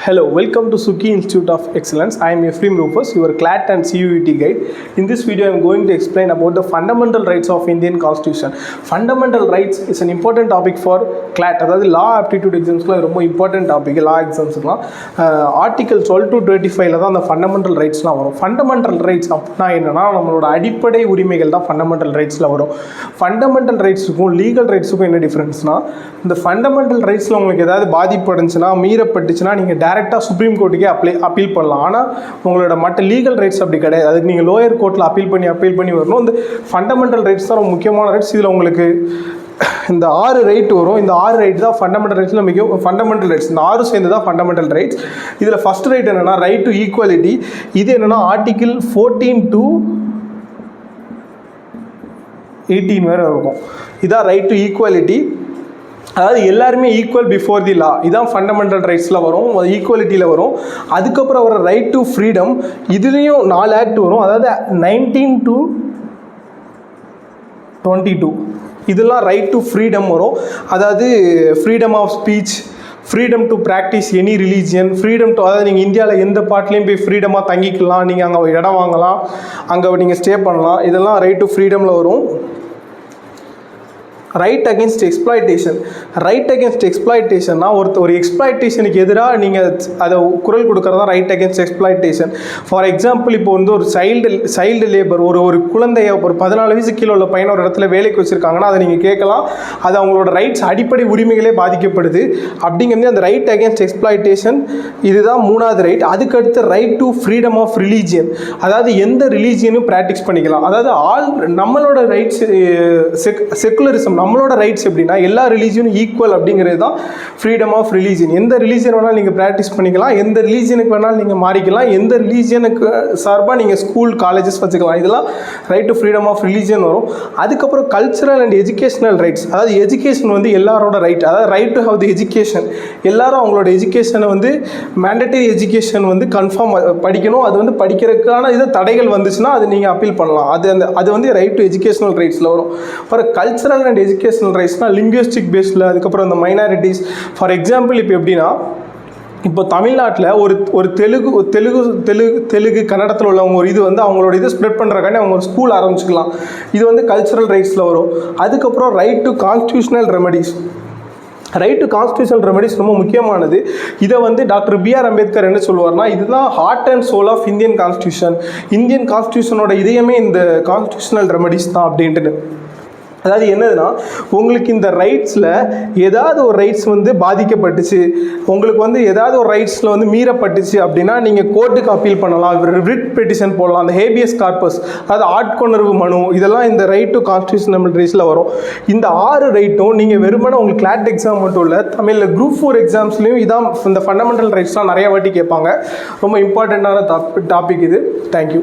Hello, welcome to Suki Institute of Excellence. I am Ephraim Rufus, your CLAT and CUET guide. In this video, I am going to explain about the fundamental rights of Indian Constitution. Fundamental rights is an important topic for CLAT. That is law aptitude exams. Is a very important topic. Law exams. Article 12 to 25 is the fundamental rights. Fundamental rights are அடிப்படை உரிமைகள் தான் fundamental ரைட்ஸில் வரும். Fundamental ரைட்ஸுக்கும் legal ரைட்ஸுக்கும் என்ன டிஃப்ரென்ஸ்னால், இந்த fundamental ரைட்ஸில் உங்களுக்கு ஏதாவது பாதிப்பு அடைஞ்சுன்னா மீறப்பட்டுச்சுன்னா நீங்கள் டேரெக்டாக சுப்ரீம் கோர்ட்டுக்கே அப்பீல் பண்ணலாம். ஆனால் உங்களோட மற்ற லீகல் ரைட்ஸ் அப்படி கிடையாது. அதுக்கு நீங்கள் லோயர் கோர்ட்டில் அப்பீல் பண்ணி வரணும். இந்த ஃபண்டமெண்டல் ரைட்ஸ் தான் ரொம்ப முக்கியமான ரைட்ஸ். இதில் உங்களுக்கு இந்த 6 ரைட் வரும். இந்த 6 ரைட் தான் ஃபண்டமெண்டல் ரைட்ஸில் மிக ஃபண்டமெண்டல் ரைட்ஸ். இந்த 6 சேர்ந்து தான் ஃபண்டமெண்டல் ரைட்ஸ். இதில் ஃபஸ்ட் ரைட் என்னென்னா ரைட் டு ஈக்குவாலிட்டி. இது என்னென்னா ஆர்டிகிள் 14 to 18 வேறு இருக்கும். இதான் ரைட் டு ஈக்குவாலிட்டி. அதாவது எல்லாருமே ஈக்குவல் பிஃபோர் தி லா. இதான் ஃபண்டமெண்டல் ரைட்ஸில் வரும், ஈக்குவாலிட்டியில் வரும். அதுக்கப்புறம் வர ரைட் டு ஃப்ரீடம், இதுலேயும் 4 ஆக்ட் வரும். அதாவது 19 to 22 இதெல்லாம் ரைட் டு ஃப்ரீடம் வரும். அதாவது freedom of speech, freedom to practise any religion, freedom to, அதாவது நீங்கள் இந்தியாவில் எந்த பார்ட்லேயும் போய் ஃப்ரீடமாக தங்கிக்கலாம், நீங்கள் அங்கே இடம் வாங்கலாம், அங்கே நீங்கள் ஸ்டே பண்ணலாம். இதெல்லாம் ரைட் டு ஃப்ரீடமில் வரும். Right against exploitation. Right against எக்ஸ்ப்ளாய்டேஷன்னா ஒரு எக்ஸ்ப்ளாய்டேஷனுக்கு எதிராக நீங்கள் அதை குரல் கொடுக்குறது தான் right against exploitation. For example, இப்போ வந்து ஒரு சைல்டு லேபர், ஒரு குழந்தைய ஒரு 14 வயசு கீழே உள்ள பையனை ஒரு இடத்துல வேலைக்கு வச்சுருக்காங்கன்னா அதை நீங்கள் கேட்கலாம். அது அவங்களோட ரைட்ஸ், அடிப்படை உரிமைகளே பாதிக்கப்படுது அப்படிங்கிறது அந்த ரைட் அகேன்ஸ்ட் எக்ஸ்ப்ளாய்டேஷன். இதுதான் 3வது ரைட். அதுக்கடுத்து right to freedom of religion. அதாவது எந்த ரிலீஜியனும் ப்ராக்டிஸ் பண்ணிக்கலாம். அதாவது நம்மளோட ரைட்ஸ் செக்குலரிசம், நம்மளோட ரைட்ஸ் எப்படின்னா எல்லா ரிலீஜியனும் ஈக்குவல் அப்படிங்கிறது தான் ஃப்ரீடம் ஆஃப் ரிலீஜியன். எந்த ரிலீஜியன் வேணாலும் நீங்கள் ப்ராக்டிஸ் பண்ணிக்கலாம், எந்த ரிலீஜியனுக்கு வேணாலும் நீங்கள் மாறிக்கலாம், எந்த ரிலீஜியனுக்கு சார்பாக நீங்கள் ஸ்கூல் காலேஜஸ் வச்சுக்கலாம். இதெல்லாம் right to freedom of religion வரும். அதுக்கப்புறம் கல்ச்சுரல் அண்ட் எஜுகேஷனல் ரைட்ஸ். அதாவது எஜுகேஷன் வந்து எல்லாரோட ரைட். அதாவது right to have the education. எல்லாரும் அவங்களோட எஜுகேஷனை வந்து மேண்டட்டரி எஜுகேஷன் வந்து கன்ஃபார்ம் படிக்கணும். அது வந்து படிக்கிறதுக்கான இது தடைகள் வந்துச்சுன்னா அது நீங்கள் அப்பீல் பண்ணலாம். அது வந்து ரைட் டு எஜுகேஷனல் ரைட்ஸில் வரும். அப்புறம் கல்ச்சுரல் அண்ட் எஜுகேஷனல் ரைட்ஸ்னால் லிங்குவிஸ்டிக் பேஸில். அதுக்கப்புறம் இந்த மைனாரிட்டிஸ். ஃபார் எக்ஸாம்பிள், இப்போ எப்படின்னா, இப்போ தமிழ்நாட்டில் ஒரு தெலுங்கு கன்னடத்தில் உள்ளவங்க ஒரு இது வந்து அவங்களோட இது ஸ்ப்ரெட் பண்ணுறக்காண்டி அவங்க ஒரு ஸ்கூல் ஆரம்பிச்சுக்கலாம். இது வந்து கல்ச்சுரல் ரைட்ஸில் வரும். அதுக்கப்புறம் right to constitutional remedies. Right to constitutional remedies ரொம்ப முக்கியமானது. இதை வந்து டாக்டர் B.R. அம்பேத்கர் என்ன சொல்லுவார்னா, இதுதான் heart and soul of Indian constitution. Indian கான்ஸ்டியூஷனோட இதயமே இந்த கான்ஸ்டியூஷனல் ரெமடிஸ் தான் அப்படின்ட்டு. அதாவது என்னதுன்னா, உங்களுக்கு இந்த ரைட்ஸில் ஏதாவது ஒரு ரைட்ஸ் வந்து பாதிக்கப்பட்டுச்சு, உங்களுக்கு வந்து ஏதாவது ஒரு ரைட்ஸில் வந்து மீறப்பட்டுச்சு அப்படின்னா நீங்கள் கோர்ட்டுக்கு அப்பீல் பண்ணலாம், ரிட் பெட்டிஷன் போடலாம், அந்த ஹேபியஸ் கார்பஸ், அதாவது ஆட்கொணர்வு மனு, இதெல்லாம் இந்த ரைட் டு கான்ஸ்டியூஷனல் ரைட்ஸில் வரும். இந்த 6 ரைட்டும் நீங்கள் வெறுமனே உங்களுக்கு கிளாட் எக்ஸாம் மட்டும் இல்லை, தமிழில் குரூப் 4 எக்ஸாம்ஸ்லையும் இதான் இந்த ஃபண்டமெண்டல் ரைட்ஸ்லாம் நிறைய வாட்டி கேட்பாங்க. ரொம்ப இம்பார்ட்டண்ட்டான டாபிக் இது. தேங்க்யூ.